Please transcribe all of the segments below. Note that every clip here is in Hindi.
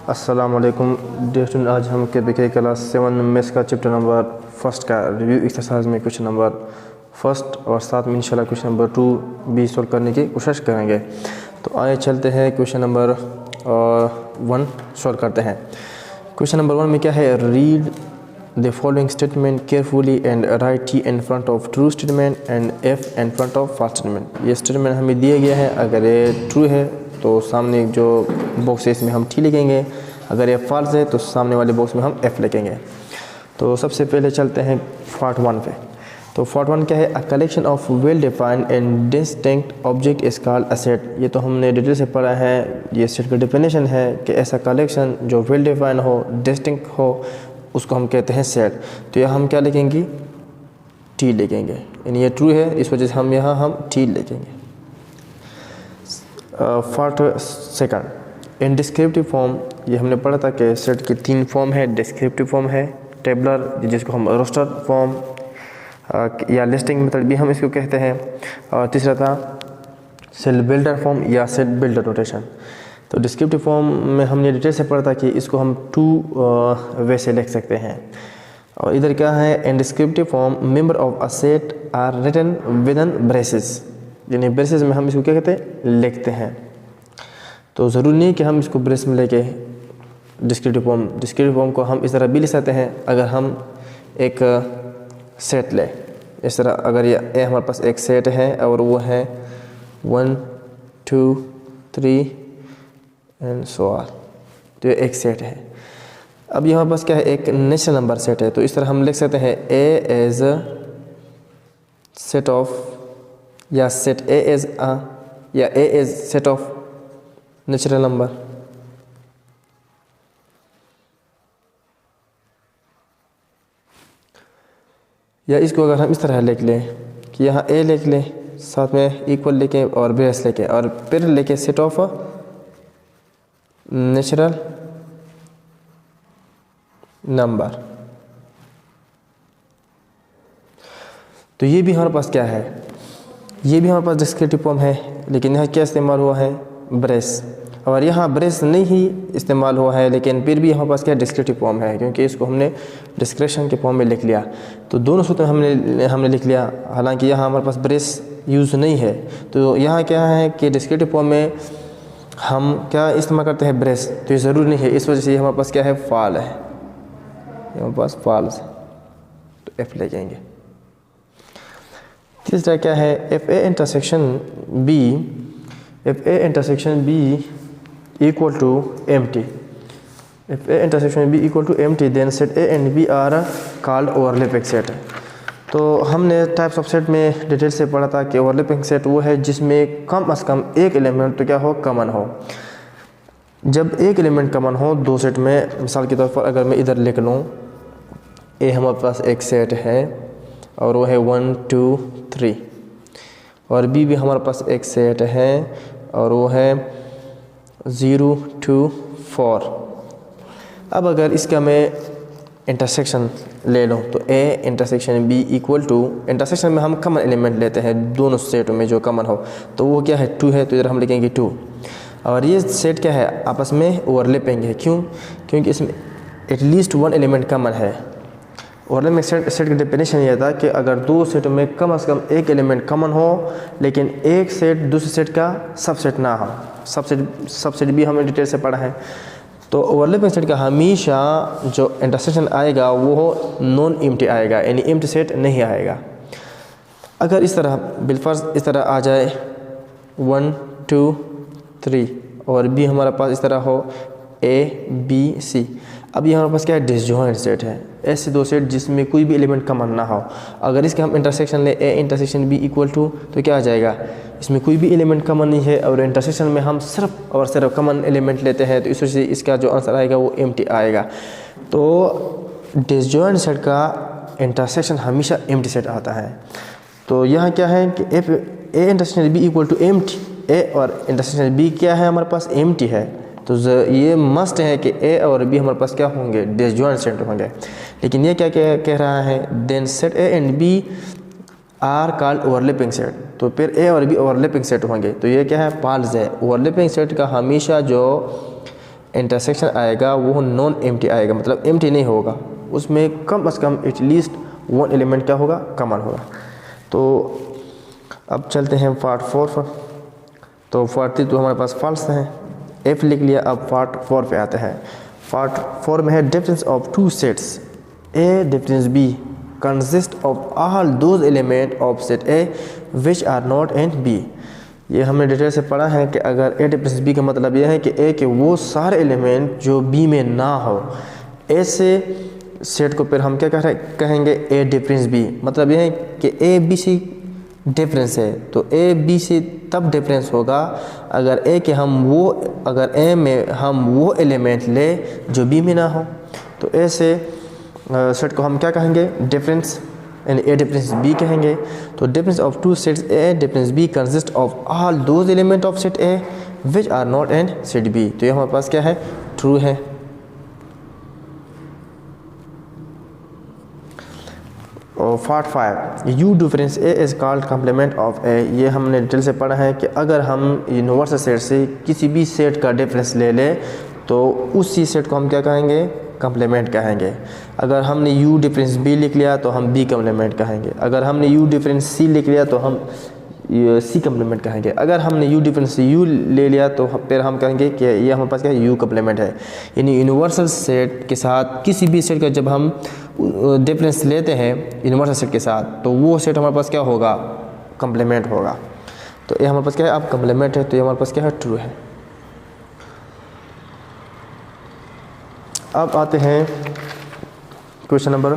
अस्सलाम वालेकुम डियर स्टूडेंट। आज हम के क्लास 7 मैथ्स का चैप्टर नंबर फर्स्ट का रिव्यू एक्सरसाइज में क्वेश्चन नंबर फर्स्ट और साथ में इंशाल्लाह क्वेश्चन नंबर 2 भी सॉल्व करने की कोशिश करेंगे। तो आइए चलते हैं क्वेश्चन नंबर 1 सॉल्व करते हैं। क्वेश्चन नंबर 1 में क्या है, read the following statement carefully and write T in front of true statement and F in front of false statement. ये स्टेटमेंट हमें दिया गया है, अगर ये ट्रू है तो सामने जो बॉक्स है इसमें हम टी लिखेंगे, अगर ये फॉल्स है तो सामने वाले बॉक्स में हम एफ लिखेंगे। तो सबसे पहले चलते हैं पार्ट 1 पे। तो पार्ट 1 क्या है, a collection of well defined and distinct object is called a set. ये तो हमने डिटेल से पढ़ा है, ये सेट का डेफिनेशन है कि ऐसा कलेक्शन जो वेल डिफाइंड हो, डिस्टिंक्ट हो, उसको हम कहते हैं सेट। तो यहाँ हम क्या लिखेंगे, टी लिखेंगे, यानी ये ट्रू है इस वजह से हम यहाँ टी लिखेंगे। पार्ट 2 इन डिस्क्रिप्टिव फॉर्म, ये हमने पढ़ा था कि सेट की 3 फॉर्म है, डिस्क्रिप्टिव फॉर्म है, टेबलर जिसको हम रोस्टर फॉर्म या लिस्टिंग मेथड भी हम इसको कहते हैं, और तीसरा था सेट बिल्डर फॉर्म या सेट बिल्डर नोटेशन। तो डिस्क्रिप्टिव फॉर्म में हमने डिटेल से पढ़ा था कि इसको हम 2 वे से लिख सकते हैं। और इधर क्या है, in descriptive form member of a set are written within braces, यानी ब्रेसेस में हम इसको क्या कहते हैं, लिखते हैं। तो ज़रूरी नहीं कि हम इसको ब्रेस में लेके डिस्क्रिप्टिव फॉर्म को हम इस तरह भी लिख सकते हैं। अगर हम एक सेट लें इस तरह, अगर ये हमारे पास एक सेट है और वो है 1 2 3 एंड सो ऑन, तो ये एक सेट है। अब ये हमारे पास क्या है, एक नेचुरल नंबर सेट है, तो इस तरह हम लिख सकते हैं ए एज सेट ऑफ, या सेट ए एज या A as set of natural number. या इसको अगर हम इस तरह लिख लें कि यहाँ ए लिख लें, साथ में इक्वल लेके और ब्रेस लेके और फिर लेके सेट ऑफ नेचुरल नंबर। तो ये भी हमारे पास क्या है, ये भी हमारे पास डिस्क्रिप्टिव फॉर्म है, लेकिन यहाँ क्या इस्तेमाल हुआ है, ब्रेस। और यहाँ ब्रेस नहीं ही इस्तेमाल हुआ है, लेकिन फिर भी हमारे पास क्या डिस्क्रिप्टिव फॉर्म है, क्योंकि इसको हमने डिस्क्रिप्शन के फॉर्म में लिख लिया। तो दोनों सूत्र हमने लिख लिया, हालांकि यहाँ हमारे पास ब्रेस यूज़ नहीं है। तो यहाँ क्या है कि डिस्क्रिप्टिव फॉर्म में हम क्या इस्तेमाल करते हैं, ब्रेस। तो ये ज़रूरी नहीं है, इस वजह से हमारे पास क्या है, फॉल है, हमारे पास फॉल्स, तो एफ लिखेंगे। तीसरा क्या है, if A intersection B equal to empty. If A intersection B equal to empty, then set A and B are called overlapping set. तो हमने टाइप्स ऑफ सेट में डिटेल से पढ़ा था कि ओवरलैपिंग सेट वो है जिसमें कम से कम एक एलिमेंट तो क्या हो, कॉमन हो। जब एक एलिमेंट कॉमन हो 2 सेट में, मिसाल के तौर पर अगर मैं इधर लिख लूँ, ए हमारे पास एक सेट है और वो है 1 2 3, और बी भी हमारे पास एक सेट है और वो है 0 2 4। अब अगर इसका मैं इंटरसेक्शन ले लूँ तो A intersection B equal to, intersection में हम कॉमन एलिमेंट लेते हैं दोनों सेटों में जो कॉमन हो, तो वो क्या है, 2 है, तो इधर हम लिखेंगे 2। और ये सेट क्या है, आपस में ओवरलैपिंग है। क्यों? क्योंकि इसमें एटलीस्ट 1 एलिमेंट कॉमन है। ओवरलैपिंग सेट की डेफिनेशन ये था कि अगर 2 सेटों में कम से कम एक एलिमेंट कॉमन हो, लेकिन एक सेट दूसरे सेट का सबसेट ना हो। सबसेट भी हमने डिटेल से पढ़ा है। तो ओवरलैपिंग सेट का हमेशा जो इंटरसेक्शन आएगा वो नॉन एम्प्टी आएगा, यानी एम्प्टी सेट नहीं आएगा। अगर इस तरह बिलफर्ज इस तरह आ जाए 1 2 3 और बी हमारे पास इस तरह हो ए बी सी, अब ये हमारे पास क्या है, डिसजॉइंट सेट है। ऐसे 2 सेट जिसमें कोई भी एलिमेंट कॉमन ना हो, अगर इसके हम इंटरसेक्शन ले A intersection B equal to, तो क्या आ जाएगा, इसमें कोई भी एलिमेंट कॉमन नहीं है और इंटरसेक्शन में हम सिर्फ और सिर्फ कॉमन एलिमेंट लेते हैं, तो इस वजह से इसका जो आंसर आएगा वो एम्प्टी आएगा। तो डिसजॉइंट सेट का इंटरसेक्शन हमेशा एम्प्टी सेट आता है। तो यहाँ क्या है कि if A intersection B equal to empty, A और इंटरसेक्शन बी क्या है, हमारे पास एम्प्टी है। तो ये मस्ट है कि ए और बी हमारे पास क्या होंगे, डिसजॉइंट सेट होंगे। लेकिन ये क्या कह रहा है, then set A and B are called overlapping set. तो फिर ए और बी ओवरलैपिंग सेट होंगे, तो ये क्या है, फॉल्स है। ओवरलैपिंग सेट का हमेशा जो इंटरसेक्शन आएगा वो नॉन एम्प्टी आएगा, मतलब एम्प्टी नहीं होगा, उसमें कम से कम एटलीस्ट वन एलिमेंट क्या होगा, कॉमन होगा। तो अब चलते हैं पार्ट 4 पर। तो पार्ट 3 तो हमारे पास फॉल्स है, एफ लिख लिया। अब पार्ट 4 पे आते हैं। पार्ट 4 में है difference of two sets A difference B consist of all those element of set A which are not in B. ये हमने डिटेल से पढ़ा है कि अगर ए डिफरेंस बी का मतलब यह है कि ए के वो सारे एलिमेंट जो बी में ना हो, ऐसे सेट को फिर हम क्या कहेंगे, ए डिफरेंस बी। मतलब यह है कि ए बी सी डिफरेंस है, तो ए बी से तब डिफरेंस होगा अगर अगर ए में हम वो एलिमेंट ले जो बी में ना हो। तो ऐसे सेट को हम क्या कहेंगे, डिफरेंस, यानी ए डिफरेंस बी कहेंगे। तो difference of two sets A difference B consist of all those element of set A which are not in set B. तो ये हमारे पास क्या है, ट्रू है। और part 5 U difference A is called complement of A. ये हमने डिटेल से पढ़ा है कि अगर हम यूनिवर्सल सेट से किसी भी सेट का डिफरेंस ले लें तो उसी सेट को हम क्या कहेंगे, कॉम्प्लीमेंट कहेंगे। अगर हमने यू डिफरेंस बी लिख लिया तो हम बी कॉम्प्लीमेंट कहेंगे। अगर हमने यू डिफरेंस सी लिख लिया तो हम सी कॉम्प्लीमेंट कहेंगे। अगर हमने यू डिफरेंस यू ले लिया तो फिर हम कहेंगे कि ये हमारे पास क्या है, यू कॉम्प्लीमेंट है। यानी यूनिवर्सल सेट के साथ किसी भी सेट का जब हम डिफरेंस लेते हैं यूनिवर्सल सेट के साथ, तो वो सेट हमारे पास क्या होगा, कॉम्प्लीमेंट होगा। तो ये हमारे पास क्या है, अब कॉम्प्लीमेंट है, तो ये हमारे पास क्या है, ट्रू है। अब आते हैं क्वेश्चन नंबर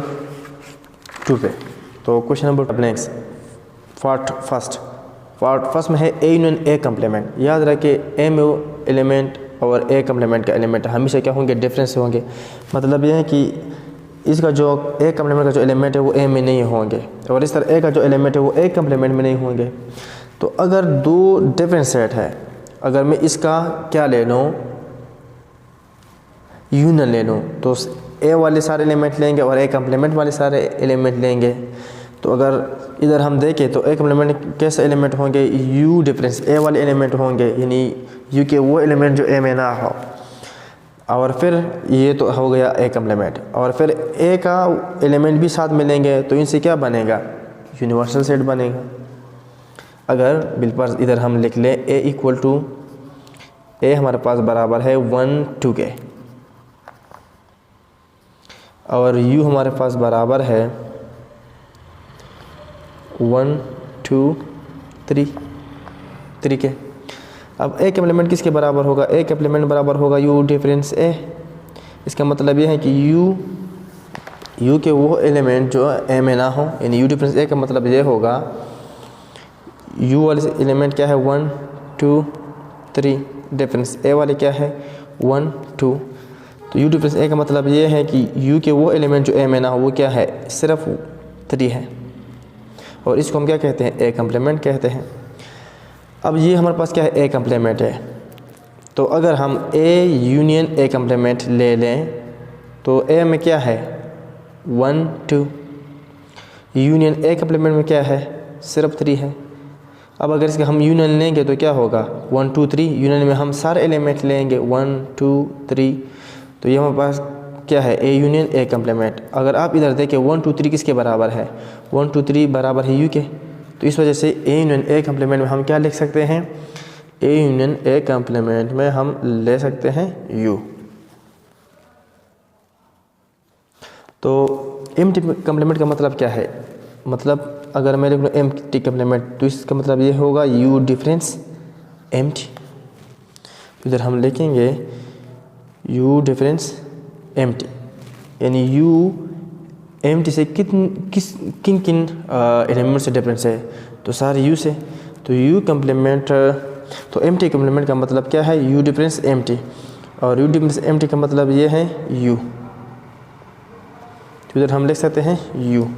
2 पे। तो question number next part first में है ए यूनियन ए कम्प्लीमेंट। याद रखिए ए में एलिमेंट और ए कम्प्लीमेंट का एलिमेंट हमेशा क्या होंगे, डिफरेंस होंगे। मतलब यह है कि इसका जो ए कम्प्लीमेंट का जो एलिमेंट है वो ए में नहीं होंगे, और इस तरह ए का जो एलिमेंट है वो ए कम्प्लीमेंट में नहीं होंगे। तो अगर दो डिफरेंट सेट है, अगर मैं इसका क्या ले लूँ, यूनियन ले लूँ, तो ए वाले सारे एलिमेंट लेंगे और ए कम्प्लीमेंट वाले सारे एलिमेंट लेंगे। तो अगर इधर हम देखें तो ए कम्प्लीमेंट कैसे एलिमेंट होंगे, यू डिफरेंस ए वाले एलिमेंट होंगे, यानी यू के वो एलिमेंट जो ए में ना हो। और फिर ये तो हो गया ए कम्प्लीमेंट, और फिर ए का एलिमेंट भी साथ में लेंगे तो इनसे क्या बनेगा, यूनिवर्सल सेट बनेगा। अगर बिल्कुल इधर हम लिख लें ए इक्वल टू ए हमारे पास बराबर है 1 2 के, और u हमारे पास बराबर है 1 2 3 के। अब ए कम्प्लीमेंट किसके बराबर होगा, ए कम्प्लीमेंट बराबर होगा u डिफरेंस ए। इसका मतलब यह है कि u के वो एलिमेंट जो ए में ना हो, यानी u डिफरेंस ए का मतलब ये होगा u वाले एलिमेंट क्या है 1 2 3, डिफरेंस ए वाले क्या है 1 2। तो u डिफरेंस ए का मतलब ये है कि u के वो एलिमेंट जो ए में ना हो वो क्या है, सिर्फ 3 है, और इसको हम क्या कहते हैं, ए कम्प्लीमेंट कहते हैं। अब ये हमारे पास क्या है, ए कम्प्लीमेंट है। तो अगर हम ए यूनियन ए कम्प्लीमेंट ले लें तो ए में क्या है 1 2, यूनियन ए कम्प्लीमेंट में क्या है, सिर्फ 3 है। अब अगर इसका हम यूनियन लेंगे तो क्या होगा 1 2 3, यूनियन में हम सारे एलिमेंट लेंगे 1 2 3, तो ये हमारे पास क्या है, ए यूनियन ए कम्प्लीमेंट। अगर आप इधर देखें 1 2 3 किसके बराबर है, 1 2 3 बराबर है यू के। तो इस वजह से ए यूनियन ए कम्प्लीमेंट में हम क्या लिख सकते हैं, ए यूनियन ए कम्प्लीमेंट में हम ले सकते हैं यू। तो एम्प्टी कम्प्लीमेंट का मतलब क्या है, मतलब अगर मैं लिख लूँ एम्प्टी कम्प्लीमेंट तो इसका मतलब ये होगा यू डिफरेंस एम्प्टी। इधर हम लिखेंगे यू डिफरेंस एम्प्टी, यानी यू एम्प्टी से किन किन एलिमेंट से डिफरेंस है, तो सारे यू से। तो यू कम्प्लीमेंट, तो एम्प्टी कम्प्लीमेंट का मतलब क्या है, यू डिफरेंस एम्प्टी, और यू डिफरेंस एम्प्टी का मतलब ये है यू। तो इधर हम लिख सकते हैं यू।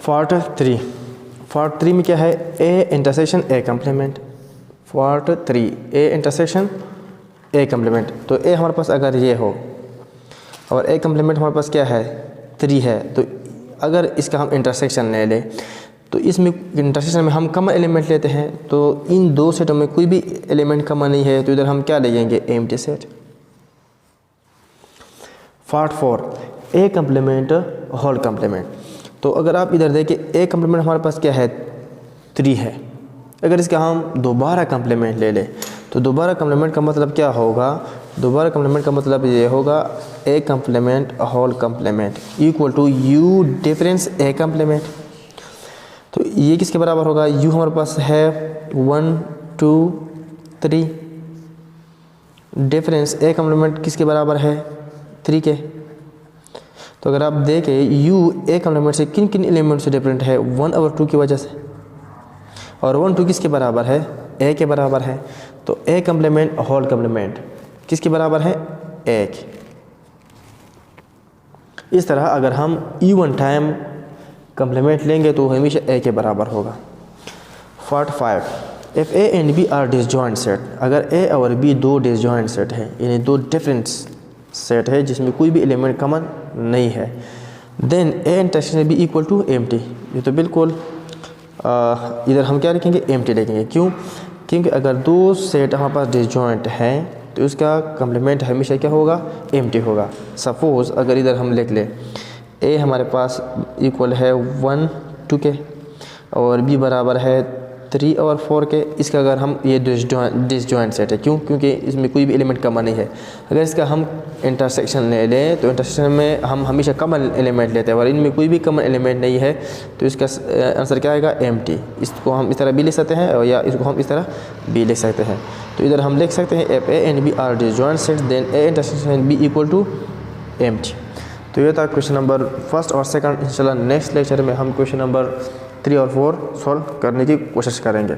पार्ट 3 में क्या है, A intersection A complement. Part 3 A intersection A complement. तो ए हमारे पास अगर ये हो और ए कम्प्लीमेंट हमारे पास क्या है 3 है, तो अगर इसका हम इंटरसेक्शन ले लें तो इसमें इंटरसेक्शन में हम कॉमन एलिमेंट लेते हैं, तो इन दो सेटों में कोई भी एलिमेंट कॉमन नहीं है, तो इधर हम क्या लेंगे, empty set. Part 4 A complement whole complement. तो अगर आप इधर देखें ए कम्प्लीमेंट हमारे पास क्या है, 3 है। अगर इसका हम दोबारा कम्प्लीमेंट ले लें तो दोबारा कम्प्लीमेंट का मतलब क्या होगा, दोबारा कम्प्लीमेंट का मतलब ये होगा A complement whole complement equal to U difference A complement. तो ये किसके बराबर होगा, यू हमारे पास है 1 2 3, डिफरेंस ए कम्प्लीमेंट किसके बराबर है, 3 के। तो अगर आप देखें यू ए कम्प्लीमेंट से किन किन एलिमेंट से डिफरेंट है, 1/2 की वजह से, और 1 2 किसके बराबर है, ए के बराबर है। तो ए कम्प्लीमेंट होल कम्प्लीमेंट किसके बराबर है, ए के। इस तरह अगर हम इवन टाइम कम्प्लीमेंट लेंगे तो हमेशा ए के बराबर होगा। Part 5 if A and B are disjoint set. अगर ए और बी दो डिसजॉइंट सेट है, यानी दो डिफरेंट सेट है जिसमें कोई भी एलिमेंट कॉमन नहीं है, then A intersection B equal to empty. ये तो बिल्कुल इधर हम क्या लिखेंगे, एम्प्टी लिखेंगे। क्यों, क्योंकि अगर दो सेट हमारे पास डिसजॉइंट हैं तो उसका कम्प्लीमेंट हमेशा क्या होगा, एम्प्टी होगा। सपोज़ अगर इधर हम लिख लें ए हमारे पास इक्वल है 1 2 के और बी बराबर है 3 और 4 के, इसका अगर हम ये डिसजॉइंट सेट है। क्यों, क्योंकि इसमें कोई भी एलिमेंट कॉमन नहीं है। अगर इसका हम इंटरसेक्शन ले लें तो इंटरसेक्शन में हम हमेशा कॉमन एलिमेंट लेते हैं और इनमें कोई भी कॉमन एलिमेंट नहीं है, तो इसका आंसर क्या आएगा, एम्प्टी। इसको हम इस तरह भी लिख सकते हैं और या इसको हम इस तरह भी लिख सकते हैं। तो इधर हम लिख सकते हैं if A and B are disjoint set then A intersection B equal to empty. तो ये था क्वेश्चन नंबर 1 और 2। इंशाल्लाह नेक्स्ट लेक्चर में हम क्वेश्चन नंबर 3 और 4 सॉल्व करने की कोशिश करेंगे।